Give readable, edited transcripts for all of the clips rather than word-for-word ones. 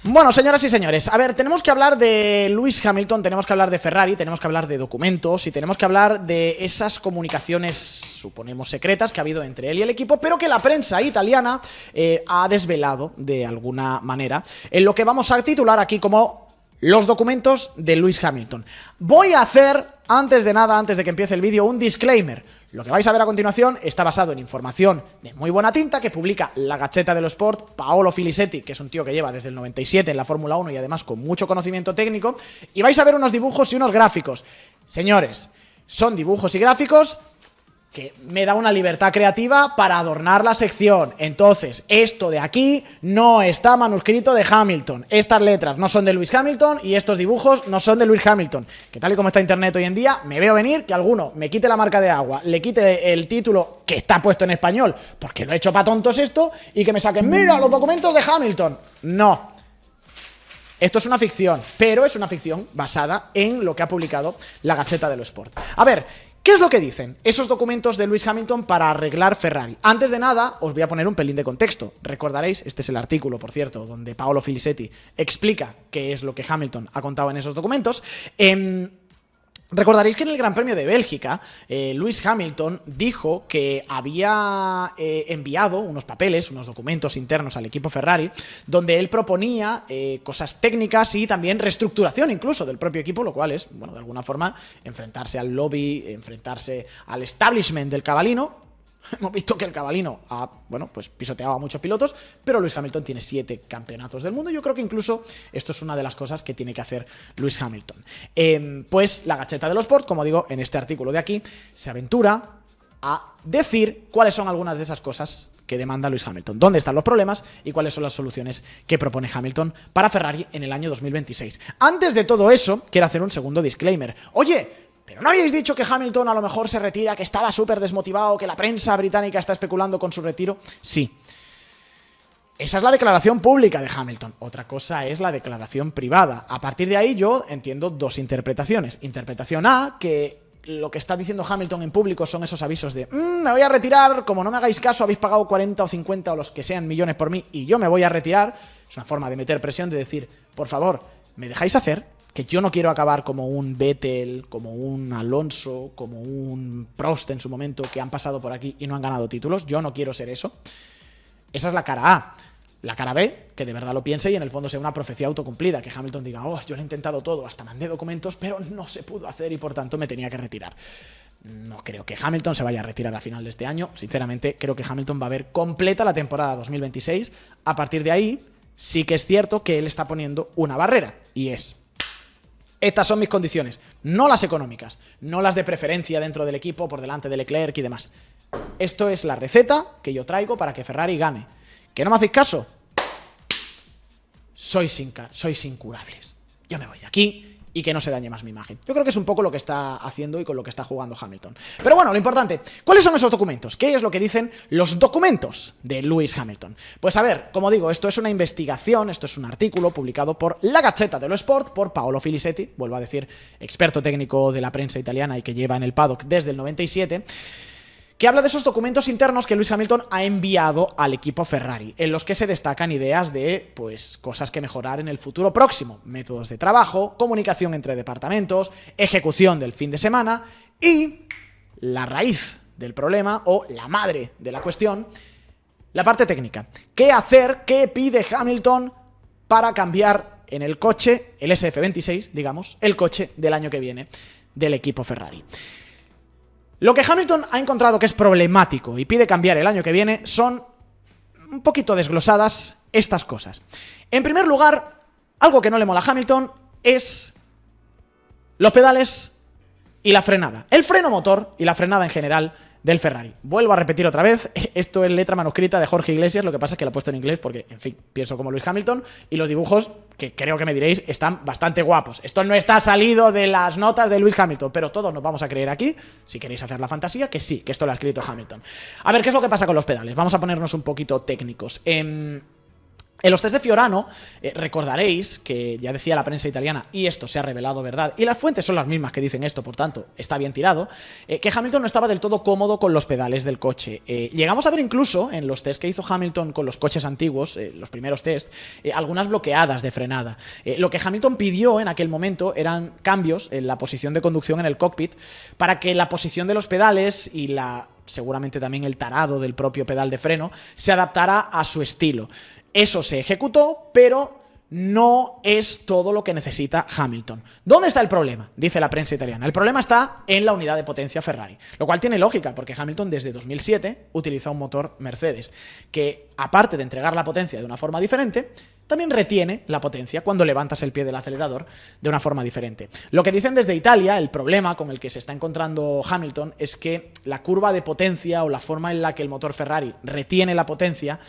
Bueno, señoras y señores, a ver, tenemos que hablar de Lewis Hamilton, tenemos que hablar de Ferrari, tenemos que hablar de documentos y tenemos que hablar de esas comunicaciones, suponemos secretas, que ha habido entre él y el equipo, pero que la prensa italiana ha desvelado de alguna manera, en lo que vamos a titular aquí como los documentos de Lewis Hamilton. Voy a hacer, antes de nada, antes de que empiece el vídeo, un disclaimer. Lo que vais a ver a continuación está basado en información de muy buena tinta que publica la Gazzetta dello Sport, Paolo Filisetti, que es un tío que lleva desde el 97 en la Fórmula 1 y además con mucho conocimiento técnico, y vais a ver unos dibujos y unos gráficos. Señores, son dibujos y gráficos que me da una libertad creativa para adornar la sección. Entonces, esto de aquí no está manuscrito de Hamilton. Estas letras no son de Lewis Hamilton y estos dibujos no son de Lewis Hamilton. Que tal y como está internet hoy en día, me veo venir que alguno me quite la marca de agua, le quite el título que está puesto en español, porque lo he hecho para tontos esto, y que me saquen, mira, los documentos de Hamilton. No. Esto es una ficción, pero es una ficción basada en lo que ha publicado la Gazzetta dello Sport. A ver, ¿qué es lo que dicen esos documentos de Lewis Hamilton para arreglar Ferrari? Antes de nada, os voy a poner un pelín de contexto. Recordaréis, este es el artículo, por cierto, donde Paolo Filisetti explica qué es lo que Hamilton ha contado en esos documentos. Recordaréis que en el Gran Premio de Bélgica, Lewis Hamilton dijo que había enviado unos papeles, unos documentos internos al equipo Ferrari, donde él proponía cosas técnicas y también reestructuración incluso del propio equipo, lo cual es, bueno, de alguna forma, enfrentarse al lobby, enfrentarse al establishment del cabalino. Hemos visto que el cabalino ha, bueno, pues pisoteado a muchos pilotos, pero Lewis Hamilton tiene 7 campeonatos del mundo. Yo creo que incluso esto es una de las cosas que tiene que hacer Lewis Hamilton. Pues la Gazzetta dello Sport, como digo, en este artículo de aquí, se aventura a decir cuáles son algunas de esas cosas que demanda Lewis Hamilton, dónde están los problemas y cuáles son las soluciones que propone Hamilton para Ferrari en el año 2026. Antes de todo eso, quiero hacer un segundo disclaimer. Oye, ¿pero no habíais dicho que Hamilton a lo mejor se retira, que estaba súper desmotivado, que la prensa británica está especulando con su retiro? Sí. Esa es la declaración pública de Hamilton. Otra cosa es la declaración privada. A partir de ahí yo entiendo dos interpretaciones. Interpretación A, que lo que está diciendo Hamilton en público son esos avisos de me voy a retirar, como no me hagáis caso, habéis pagado 40 o 50 o los que sean millones por mí y yo me voy a retirar. Es una forma de meter presión, de decir, por favor, ¿me dejáis hacer? Que yo no quiero acabar como un Vettel, como un Alonso, como un Prost en su momento, que han pasado por aquí y no han ganado títulos. Yo no quiero ser eso. Esa es la cara A. La cara B, que de verdad lo piense y en el fondo sea una profecía autocumplida, que Hamilton diga, oh, yo lo he intentado todo, hasta mandé documentos, pero no se pudo hacer y por tanto me tenía que retirar. No creo que Hamilton se vaya a retirar a final de este año. Sinceramente, creo que Hamilton va a ver completa la temporada 2026. A partir de ahí, sí que es cierto que él está poniendo una barrera, y es: estas son mis condiciones, no las económicas, no las de preferencia dentro del equipo, por delante de Leclerc y demás. Esto es la receta que yo traigo para que Ferrari gane. ¿Que no me hacéis caso? Sois incurables. Yo me voy de aquí y que no se dañe más mi imagen. Yo creo que es un poco lo que está haciendo y con lo que está jugando Hamilton. Pero bueno, lo importante, ¿cuáles son esos documentos? ¿Qué es lo que dicen los documentos de Lewis Hamilton? Pues a ver, como digo, esto es una investigación, esto es un artículo publicado por la Gazzetta dello Sport, por Paolo Filisetti, vuelvo a decir, experto técnico de la prensa italiana y que lleva en el paddock desde el 97, que habla de esos documentos internos que Lewis Hamilton ha enviado al equipo Ferrari, en los que se destacan ideas de, pues, cosas que mejorar en el futuro próximo, métodos de trabajo, comunicación entre departamentos, ejecución del fin de semana y la raíz del problema, o la madre de la cuestión, la parte técnica. ¿Qué hacer? ¿Qué pide Hamilton para cambiar en el coche, el SF26, digamos, el coche del año que viene del equipo Ferrari? Lo que Hamilton ha encontrado que es problemático y pide cambiar el año que viene son un poquito desglosadas estas cosas. En primer lugar, algo que no le mola a Hamilton es los pedales y la frenada. El freno motor y la frenada en general del Ferrari. Vuelvo a repetir otra vez, esto es letra manuscrita de Jorge Iglesias, lo que pasa es que lo he puesto en inglés porque, en fin, pienso como Lewis Hamilton, y los dibujos, que creo que me diréis, están bastante guapos. Esto no está salido de las notas de Lewis Hamilton, pero todos nos vamos a creer aquí, si queréis hacer la fantasía, que sí, que esto lo ha escrito Hamilton. A ver, ¿qué es lo que pasa con los pedales? Vamos a ponernos un poquito técnicos. En los test de Fiorano, recordaréis que ya decía la prensa italiana, y esto se ha revelado verdad, y las fuentes son las mismas que dicen esto, por tanto, está bien tirado, que Hamilton no estaba del todo cómodo con los pedales del coche. Llegamos a ver incluso, en los test que hizo Hamilton con los coches antiguos, los primeros test, algunas bloqueadas de frenada. Lo que Hamilton pidió en aquel momento eran cambios en la posición de conducción en el cockpit para que la posición de los pedales y seguramente también el tarado del propio pedal de freno se adaptara a su estilo. Eso se ejecutó, pero no es todo lo que necesita Hamilton. ¿Dónde está el problema? Dice la prensa italiana. El problema está en la unidad de potencia Ferrari, lo cual tiene lógica, porque Hamilton desde 2007 utiliza un motor Mercedes, que aparte de entregar la potencia de una forma diferente, también retiene la potencia cuando levantas el pie del acelerador de una forma diferente. Lo que dicen desde Italia, el problema con el que se está encontrando Hamilton es que la curva de potencia o la forma en la que el motor Ferrari retiene la potencia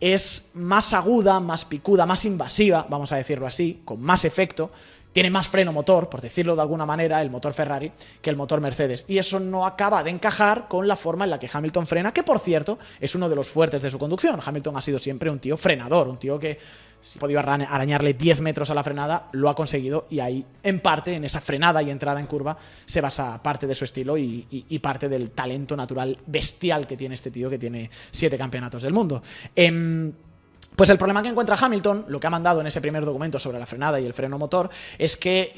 es más aguda, más picuda, más invasiva, vamos a decirlo así, con más efecto, tiene más freno motor, por decirlo de alguna manera, el motor Ferrari, que el motor Mercedes. Y eso no acaba de encajar con la forma en la que Hamilton frena, que por cierto es uno de los fuertes de su conducción. Hamilton ha sido siempre un tío frenador, un tío que si ha podido arañarle 10 metros a la frenada, lo ha conseguido, y ahí, en parte, en esa frenada y entrada en curva, se basa parte de su estilo y parte del talento natural bestial que tiene este tío, que tiene 7 campeonatos del mundo. Pues el problema que encuentra Hamilton, lo que ha mandado en ese primer documento sobre la frenada y el freno motor, es que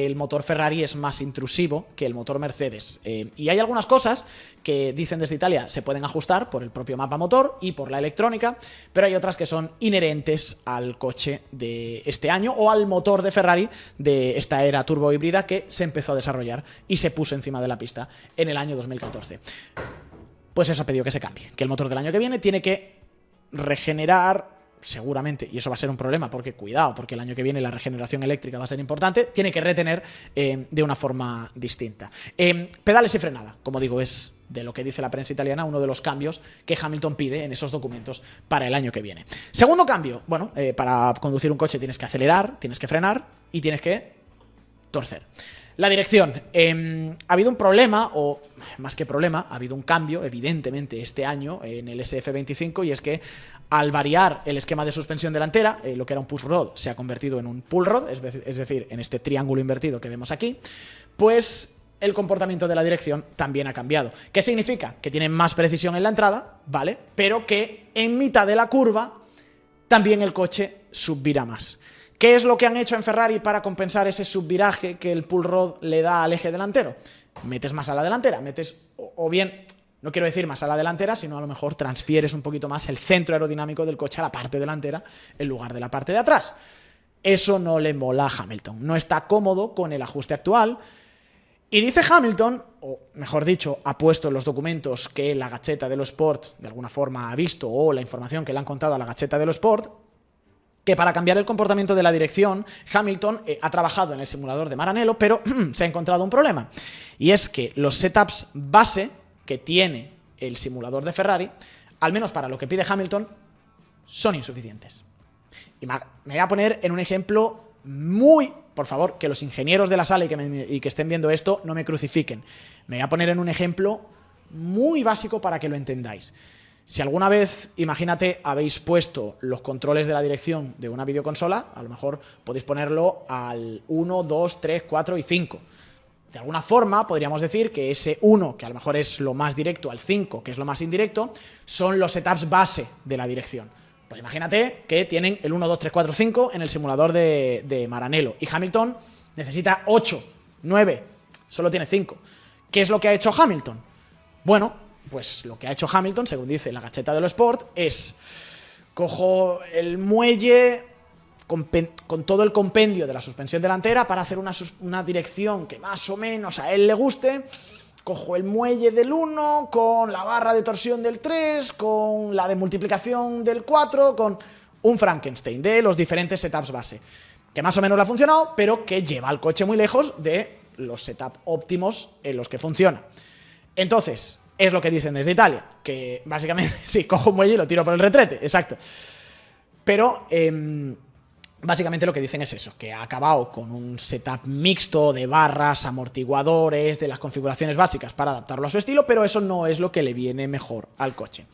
el motor Ferrari es más intrusivo que el motor Mercedes. Y hay algunas cosas que dicen desde Italia se pueden ajustar por el propio mapa motor y por la electrónica, pero hay otras que son inherentes al coche de este año o al motor de Ferrari de esta era turbo híbrida que se empezó a desarrollar y se puso encima de la pista en el año 2014. Pues eso ha pedido que se cambie, que el motor del año que viene tiene que regenerar seguramente, y eso va a ser un problema, porque cuidado, porque el año que viene la regeneración eléctrica va a ser importante, tiene que retener de una forma distinta. Pedales y frenada, como digo, es de lo que dice la prensa italiana, uno de los cambios que Hamilton pide en esos documentos para el año que viene. Segundo cambio, bueno, para conducir un coche tienes que acelerar, tienes que frenar y tienes que torcer. La dirección. Ha habido un problema, o más que problema, ha habido un cambio, evidentemente, este año en el SF25, y es que al variar el esquema de suspensión delantera, lo que era un push rod se ha convertido en un pull rod, es decir, en este triángulo invertido que vemos aquí, pues el comportamiento de la dirección también ha cambiado. ¿Qué significa? Que tiene más precisión en la entrada, ¿vale? Pero que en mitad de la curva también el coche subvirá más. ¿Qué es lo que han hecho en Ferrari para compensar ese subviraje que el pull rod le da al eje delantero? Metes más a la delantera, o bien, no quiero decir más a la delantera, sino a lo mejor transfieres un poquito más el centro aerodinámico del coche a la parte delantera en lugar de la parte de atrás. Eso no le mola a Hamilton, no está cómodo con el ajuste actual. Y dice Hamilton, o mejor dicho, ha puesto en los documentos que la Gazzetta dello Sport de alguna forma ha visto, o la información que le han contado a la Gazzetta dello Sport, que para cambiar el comportamiento de la dirección, Hamilton ha trabajado en el simulador de Maranello, pero se ha encontrado un problema. Y es que los setups base que tiene el simulador de Ferrari, al menos para lo que pide Hamilton, son insuficientes. Y me voy a poner en un ejemplo muy... Por favor, que los ingenieros de la sala y que estén viendo esto no me crucifiquen. Me voy a poner en un ejemplo muy básico para que lo entendáis. Si alguna vez, imagínate, habéis puesto los controles de la dirección de una videoconsola, a lo mejor podéis ponerlo al 1, 2, 3, 4 y 5. De alguna forma podríamos decir que ese 1, que a lo mejor es lo más directo, al 5, que es lo más indirecto, son los setups base de la dirección. Pues imagínate que tienen el 1, 2, 3, 4, 5 en el simulador de Maranello y Hamilton necesita 8, 9, solo tiene 5. ¿Qué es lo que ha hecho Hamilton? Bueno, pues lo que ha hecho Hamilton, según dice la Gazzetta dello Sport, es cojo el muelle con todo el compendio de la suspensión delantera para hacer una dirección que más o menos a él le guste. Cojo el muelle del 1 con la barra de torsión del 3, con la de multiplicación del 4, con un Frankenstein de los diferentes setups base, que más o menos le ha funcionado, pero que lleva al coche muy lejos de los setups óptimos en los que funciona. Entonces, es lo que dicen desde Italia, que básicamente, sí, cojo un muelle y lo tiro por el retrete, exacto. Pero básicamente lo que dicen es eso, que ha acabado con un setup mixto de barras, amortiguadores, de las configuraciones básicas para adaptarlo a su estilo, pero eso no es lo que le viene mejor al coche.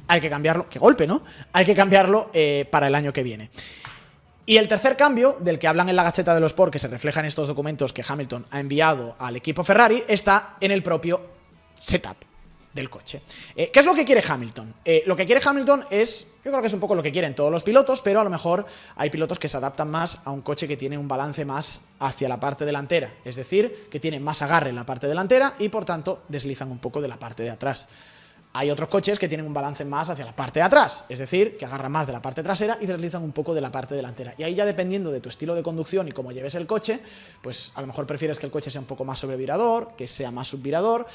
hay que cambiarlo, qué golpe, ¿no? Hay que cambiarlo para el año que viene. Y el tercer cambio, del que hablan en la Gaceta dello Sport, que se refleja en estos documentos que Hamilton ha enviado al equipo Ferrari, está en el propio setup del coche. ¿Qué es lo que quiere Hamilton? Lo que quiere Hamilton es, yo creo que es un poco lo que quieren todos los pilotos, pero a lo mejor hay pilotos que se adaptan más a un coche que tiene un balance más hacia la parte delantera, es decir, que tiene más agarre en la parte delantera y por tanto deslizan un poco de la parte de atrás. Hay otros coches que tienen un balance más hacia la parte de atrás, es decir, que agarran más de la parte trasera y deslizan un poco de la parte delantera. Y ahí ya dependiendo de tu estilo de conducción y cómo lleves el coche, pues a lo mejor prefieres que el coche sea un poco más sobrevirador, que sea más subvirador.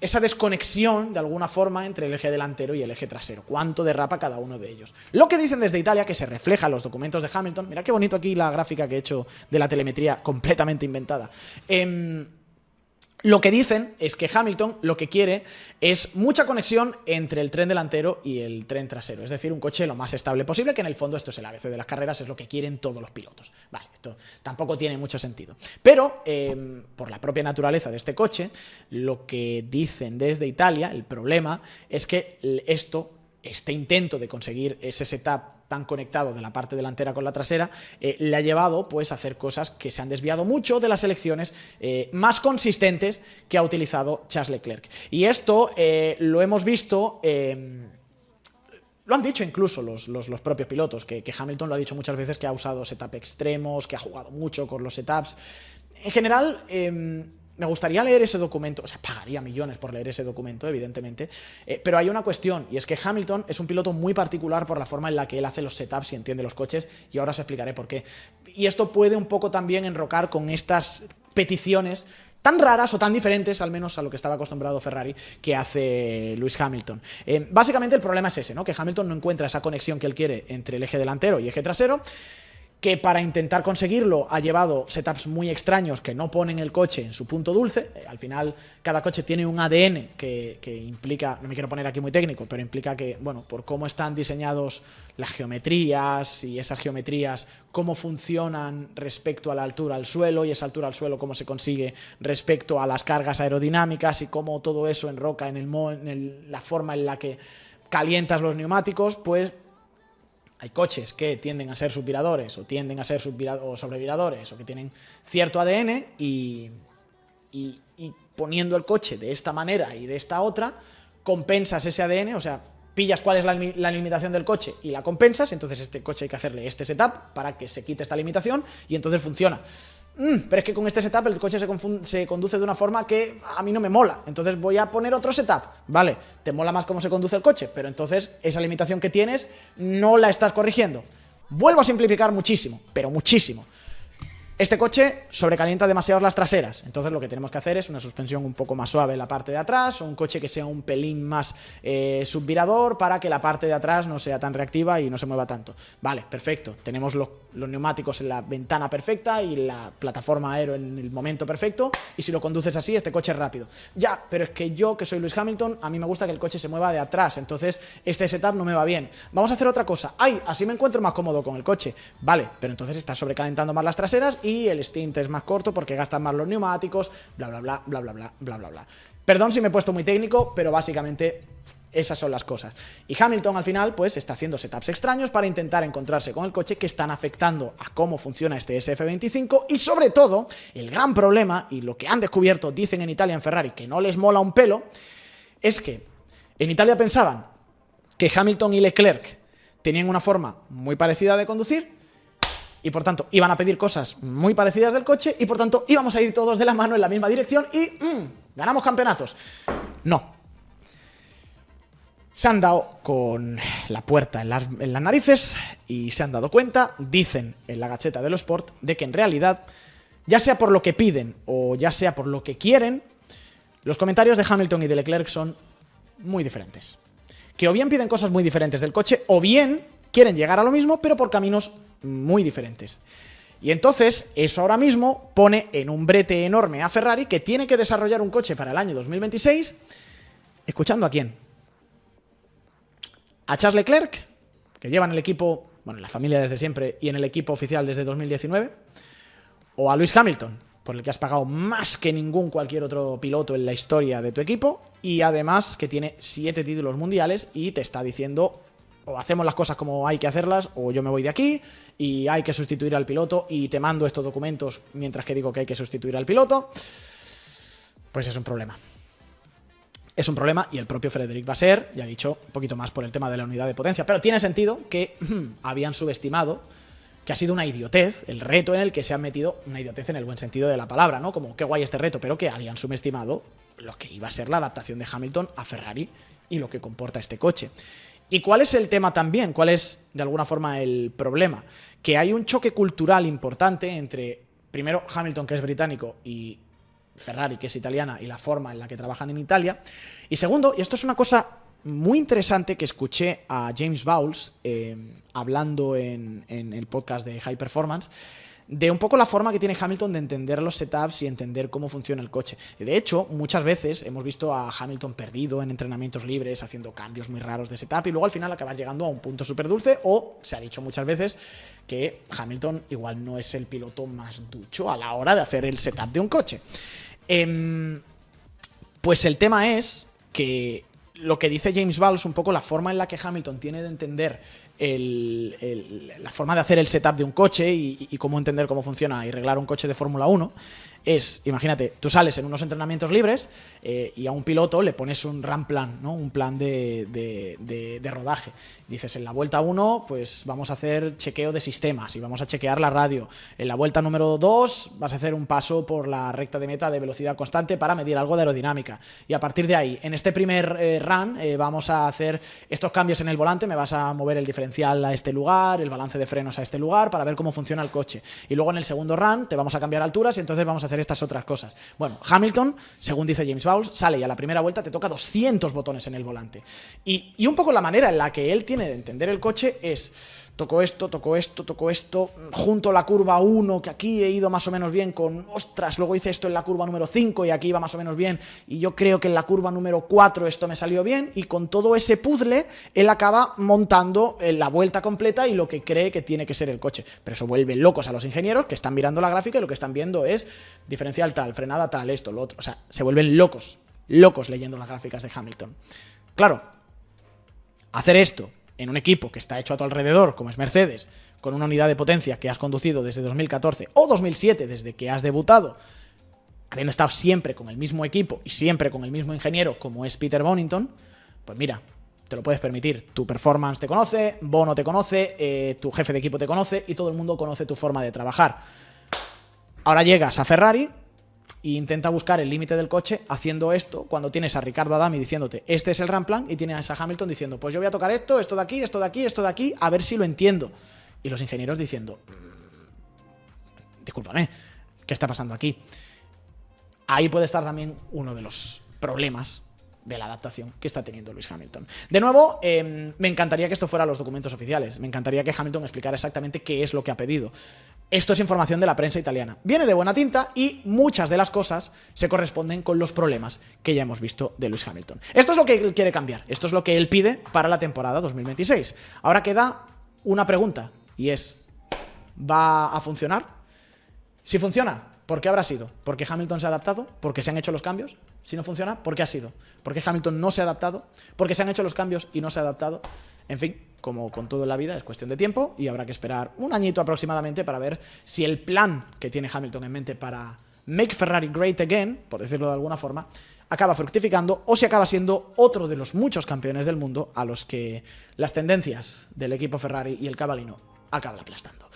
Esa desconexión, de alguna forma, entre el eje delantero y el eje trasero. Cuánto derrapa cada uno de ellos. Lo que dicen desde Italia, que se refleja en los documentos de Hamilton. Mira qué bonito aquí la gráfica que he hecho de la telemetría, completamente inventada. Lo que dicen es que Hamilton lo que quiere es mucha conexión entre el tren delantero y el tren trasero. Es decir, un coche lo más estable posible, que en el fondo esto es el ABC de las carreras, es lo que quieren todos los pilotos. Vale, esto tampoco tiene mucho sentido. Pero, por la propia naturaleza de este coche, lo que dicen desde Italia, el problema es que este intento de conseguir ese setup tan conectado de la parte delantera con la trasera, le ha llevado pues a hacer cosas que se han desviado mucho de las elecciones más consistentes que ha utilizado Charles Leclerc. Y esto lo hemos visto, lo han dicho incluso los propios pilotos, que Hamilton lo ha dicho muchas veces, que ha usado setup extremos, que ha jugado mucho con los setups. En general, me gustaría leer ese documento, o sea, pagaría millones por leer ese documento, evidentemente, pero hay una cuestión, y es que Hamilton es un piloto muy particular por la forma en la que él hace los setups y entiende los coches, y ahora os explicaré por qué. Y esto puede un poco también enrocar con estas peticiones tan raras o tan diferentes, al menos a lo que estaba acostumbrado Ferrari, que hace Lewis Hamilton. Básicamente el problema es ese, ¿no? Que Hamilton no encuentra esa conexión que él quiere entre el eje delantero y eje trasero, que para intentar conseguirlo ha llevado setups muy extraños que no ponen el coche en su punto dulce. Al final, cada coche tiene un ADN que implica, no me quiero poner aquí muy técnico, pero implica que, bueno, por cómo están diseñados las geometrías y esas geometrías, cómo funcionan respecto a la altura al suelo y esa altura al suelo cómo se consigue respecto a las cargas aerodinámicas y cómo todo eso enroca en la forma en la que calientas los neumáticos, pues hay coches que tienden a ser subviradores o tienden a ser sobreviradores o que tienen cierto ADN y poniendo el coche de esta manera y de esta otra, compensas ese ADN, o sea, pillas cuál es la limitación del coche y la compensas, entonces este coche hay que hacerle este setup para que se quite esta limitación y entonces funciona. Pero es que con este setup el coche se conduce de una forma que a mí no me mola, entonces voy a poner otro setup. Vale, te mola más cómo se conduce el coche, pero entonces esa limitación que tienes no la estás corrigiendo. Vuelvo a simplificar muchísimo, pero muchísimo. Este coche sobrecalienta demasiado las traseras, entonces lo que tenemos que hacer es una suspensión un poco más suave en la parte de atrás, o un coche que sea un pelín más subvirador para que la parte de atrás no sea tan reactiva y no se mueva tanto. Vale, perfecto, tenemos los neumáticos en la ventana perfecta y la plataforma aero en el momento perfecto, y si lo conduces así, este coche es rápido. Ya, pero es que yo, que soy Lewis Hamilton, a mí me gusta que el coche se mueva de atrás, entonces este setup no me va bien. Vamos a hacer otra cosa. ¡Ay! Así me encuentro más cómodo con el coche. Vale, pero entonces está sobrecalentando más las traseras y el stint es más corto porque gastan más los neumáticos, bla, bla, bla, bla, bla, bla, bla, bla, bla. Perdón si me he puesto muy técnico, pero básicamente esas son las cosas. Y Hamilton al final pues está haciendo setups extraños para intentar encontrarse con el coche que están afectando a cómo funciona este SF25 y sobre todo el gran problema, y lo que han descubierto, dicen en Italia en Ferrari, que no les mola un pelo, es que en Italia pensaban que Hamilton y Leclerc tenían una forma muy parecida de conducir, y por tanto iban a pedir cosas muy parecidas del coche y por tanto íbamos a ir todos de la mano en la misma dirección y ganamos campeonatos. No. Se han dado con la puerta en las narices y se han dado cuenta, dicen en la Gaceta dello Sport, de que en realidad, ya sea por lo que piden o ya sea por lo que quieren, los comentarios de Hamilton y de Leclerc son muy diferentes. Que o bien piden cosas muy diferentes del coche o bien quieren llegar a lo mismo pero por caminos muy diferentes. Y entonces eso ahora mismo pone en un brete enorme a Ferrari, que tiene que desarrollar un coche para el año 2026, ¿escuchando a quién? A Charles Leclerc, que lleva en el equipo, bueno, en la familia desde siempre y en el equipo oficial desde 2019, o a Lewis Hamilton, por el que has pagado más que cualquier otro piloto en la historia de tu equipo, y además que tiene 7 títulos mundiales y te está diciendo o hacemos las cosas como hay que hacerlas o yo me voy de aquí y hay que sustituir al piloto y te mando estos documentos mientras que digo que hay que sustituir al piloto. Pues es un problema. Es un problema y el propio Frédéric Vasseur ya ha dicho un poquito más por el tema de la unidad de potencia. Pero tiene sentido que habían subestimado, que ha sido una idiotez, el reto en el que se han metido, una idiotez en el buen sentido de la palabra, ¿no? Como qué guay este reto, pero que habían subestimado lo que iba a ser la adaptación de Hamilton a Ferrari y lo que comporta este coche. ¿Y cuál es el tema también? ¿Cuál es, de alguna forma, el problema? Que hay un choque cultural importante entre, primero, Hamilton, que es británico, y Ferrari, que es italiana, y la forma en la que trabajan en Italia. Y segundo, y esto es una cosa muy interesante que escuché a James Bowles hablando en el podcast de High Performance, de un poco la forma que tiene Hamilton de entender los setups y entender cómo funciona el coche. De hecho, muchas veces hemos visto a Hamilton perdido en entrenamientos libres, haciendo cambios muy raros de setup y luego al final acabas llegando a un punto súper dulce, o se ha dicho muchas veces que Hamilton igual no es el piloto más ducho a la hora de hacer el setup de un coche. Pues el tema es que lo que dice James Bowles, un poco la forma en la que Hamilton tiene de entender la forma de hacer el setup de un coche y cómo entender cómo funciona y arreglar un coche de Fórmula 1 es, imagínate, tú sales en unos entrenamientos libres y a un piloto le pones un run plan, ¿no? Un plan de rodaje. Dices, en la vuelta 1 pues vamos a hacer chequeo de sistemas y vamos a chequear la radio. En la vuelta número 2 vas a hacer un paso por la recta de meta de velocidad constante para medir algo de aerodinámica. Y a partir de ahí, en este primer run vamos a hacer estos cambios en el volante, me vas a mover el diferencial a este lugar, el balance de frenos a este lugar para ver cómo funciona el coche. Y luego en el segundo run te vamos a cambiar alturas y entonces vamos a hacer estas otras cosas. Bueno, Hamilton, según dice James Bowles, sale y a la primera vuelta te toca 200 botones en el volante. Y un poco la manera en la que él tiene de entender el coche es: toco esto, toco esto, toco esto, junto la curva 1, que aquí he ido más o menos bien con, ostras, luego hice esto en la curva número 5 y aquí iba más o menos bien, y yo creo que en la curva número 4 esto me salió bien, y con todo ese puzzle él acaba montando la vuelta completa y lo que cree que tiene que ser el coche. Pero eso vuelve locos a los ingenieros que están mirando la gráfica y lo que están viendo es diferencial tal, frenada tal, esto, lo otro. O sea, se vuelven locos leyendo las gráficas de Hamilton. Claro, hacer esto en un equipo que está hecho a tu alrededor, como es Mercedes, con una unidad de potencia que has conducido desde 2014 o 2007, desde que has debutado, habiendo estado siempre con el mismo equipo y siempre con el mismo ingeniero, como es Peter Bonington, pues mira, te lo puedes permitir. Tu performance te conoce, Bono te conoce, tu jefe de equipo te conoce y todo el mundo conoce tu forma de trabajar. Ahora llegas a Ferrari e intenta buscar el límite del coche haciendo esto cuando tienes a Ricardo Adami diciéndote este es el run plan y tienes a Hamilton diciendo pues yo voy a tocar esto, esto de aquí, esto de aquí, esto de aquí, a ver si lo entiendo. Y los ingenieros diciendo discúlpame, ¿qué está pasando aquí? Ahí puede estar también uno de los problemas de la adaptación que está teniendo Lewis Hamilton. De nuevo, me encantaría que esto fuera los documentos oficiales. Me encantaría que Hamilton explicara exactamente qué es lo que ha pedido. Esto es información de la prensa italiana. Viene de buena tinta y muchas de las cosas se corresponden con los problemas que ya hemos visto de Lewis Hamilton. Esto es lo que él quiere cambiar. Esto es lo que él pide para la temporada 2026. Ahora queda una pregunta y es, ¿va a funcionar? Si funciona, ¿por qué habrá sido? ¿Porque Hamilton se ha adaptado? ¿Porque se han hecho los cambios? Si no funciona, ¿por qué ha sido? ¿Por qué Hamilton no se ha adaptado? ¿Porque se han hecho los cambios y no se ha adaptado? En fin, como con todo en la vida, es cuestión de tiempo y habrá que esperar un añito aproximadamente para ver si el plan que tiene Hamilton en mente para Make Ferrari Great Again, por decirlo de alguna forma, acaba fructificando o si acaba siendo otro de los muchos campeones del mundo a los que las tendencias del equipo Ferrari y el cabalino acaban aplastando.